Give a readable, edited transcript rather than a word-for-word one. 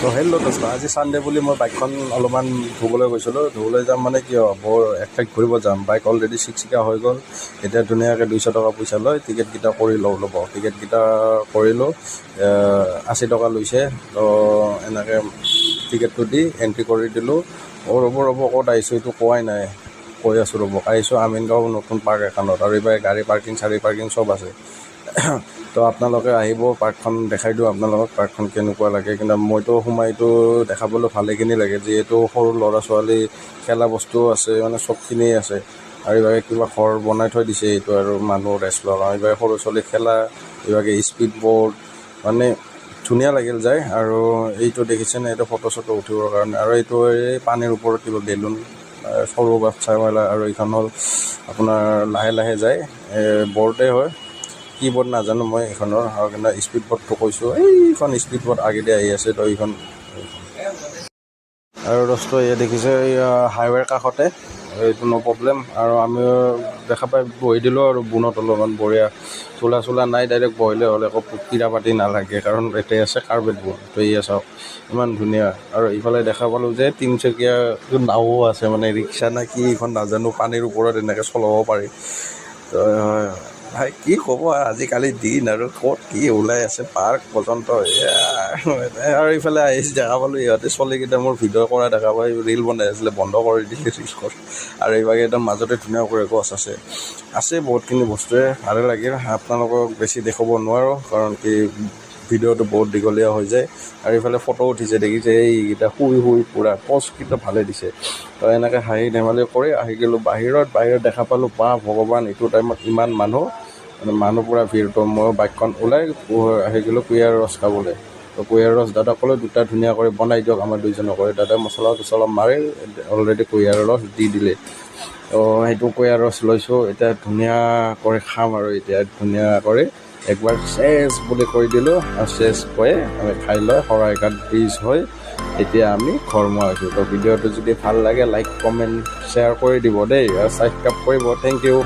তো হেল্ল' দোস্ত, আজি ছানডে বুলি মই বাইকখন অলপমান ধুবলৈ গৈছিলোঁ। ধুবলৈ যাম মানে কিয়, বৰ এক ঠাইত ঘূৰিব যাম। বাইক অলৰেডি চিকচিকা হৈ গ'ল। এতিয়া ধুনীয়াকৈ 200 টকা পইচা লয়, টিকেটকেইটা কৰি ল'ব। টিকেটকেইটা কৰিলোঁ, 80 টকা লৈছে। তো এনেকৈ টিকেটটো দি এণ্ট্ৰি কৰি দিলোঁ। ৰ'ব ক'ত আহিছোঁ এইটো কোৱাই নাই। কৈ আছোঁ ৰ'ব, আহিছোঁ আমিনগাঁও নতুন পাৰ্ক এখনত, আৰু এইবাৰ গাড়ী পাৰ্কিং পাৰ্কিং চব আছে। তো আপোনালোকে আহিব, পাৰ্কখন দেখাই দিওঁ আপোনালোকক পাৰ্কখন কেনেকুৱা লাগে। কিন্তু মইতো সোমাইতো দেখাবলৈ ভালেখিনি লাগে, যিহেতু সৰু ল'ৰা ছোৱালী খেলা বস্তুও আছে, মানে চবখিনিয়ে আছে। আৰু এইভাগে কিবা ঘৰ বনাই থৈ দিছে এইটো, আৰু মানুহ ৰেষ্ট লোৱা কাৰণে। এইভাগে সৰু ছোৱালী খেলা, এইভাগে স্পীড বৰ্ড, মানে ধুনীয়া লাগিল যায়। আৰু এইটো দেখিছেনে, এইটো ফটো চটো উঠিবৰ কাৰণে। আৰু এইটো এই পানীৰ ওপৰত কিবা বেলুন, সৰু বাচ্ছা মেলা। আৰু এইখন হ'ল আপোনাৰ লাহে লাহে যায়, বৰ্ডে হয়, কি বৰ্ড নাজানো মই এইখনৰ। আৰু কিন্তু স্পীড বৰ্ডটো কৈছোঁ, এইখন স্পীড বৰ্ড আগেদি আহি আছে। তো এইখন আৰু দোস্ত এয়া দেখিছে, এই হাইৱেৰ কাষতে, এইটো ন' প্ৰব্লেম। আৰু আমি দেখা পাই বহি দিলোঁ আৰু বুনত অলপমান বঢ়িয়া, চোলা নাই, ডাইৰেক্ট বহিলে হ'ল, একো কিৰা পাতি নালাগে। কাৰণ এতিয়া আছে কাৰ্পেট বুন। তো এয়া চাওক ইমান ধুনীয়া। আৰু ইফালে দেখা পালোঁ যে তিনিচকীয়া নাও আছে, মানে ৰিক্সা নে কি এইখন নাজানো, পানীৰ ওপৰত এনেকৈ চলাব পাৰি। তো ভাই কি ক'ব, আজিকালি দিন আৰু ক'ত কি ওলাই আছে, পাৰ্ক পৰ্যন্ত। আৰু ইফালে আহিছে, দেখা পালোঁ ইহঁতে চলিকেইটা মোৰ ভিডিঅ' কৰা দেখা পাই ৰিল বনাই আছিলে, বন্ধ কৰি দিলে ৰিলখন। আৰু এইভাগে একদম মাজতে ধুনীয়াকৈ গছ আছে বহুতখিনি বস্তুৱে, ভালে লাগিল। আপোনালোকক বেছি দেখাব নোৱাৰোঁ, কাৰণ কি ভিডিঅ'টো বহুত দীঘলীয়া হৈ যায়। আৰু এইফালে ফটো উঠিছে, দেখিছে এইকেইটা শুই পূৰা পজকেইটা ভালে দিছে। তো এনেকৈ হাঁহি ধেমালি কৰি আহি গ'লোঁ বাহিৰত দেখা পালোঁ, বা ভগৱান, এইটো টাইমত ইমান মানুহ পূৰা ভিৰ। তো মই বাইকখন ওলাই আহি গ'লোঁ কুঁহিয়াৰ ৰস খাবলৈ। তো কুঁহিয়াৰ ৰস দাদাক ক'লোঁ, দুটা ধুনীয়া কৰি বনাই দিয়ক আমাৰ দুইজনকৈ। দাদাই মছলা চছলা মাৰি অলৰেডি কুঁহিয়াৰ ৰস দি দিলে। তো সেইটো কুঁহিয়াৰ ৰস লৈছোঁ, এতিয়া ধুনীয়া কৰি খাম। আৰু এতিয়া ধুনীয়া কৰি একবাৰ চেচ বুলি কৈ দিলোঁ, আৰু চেচ কৈ আমি খাই লৈ শৰাইঘাট ব্ৰিজ হৈ এতিয়া আমি ঘৰমুৱা হৈছোঁ। তো ভিডিঅ'টো যদি ভাল লাগে, লাইক কমেণ্ট শ্বেয়াৰ কৰি দিব দেই, আৰু ছাবস্ক্ৰাইব কৰিব। Thank U.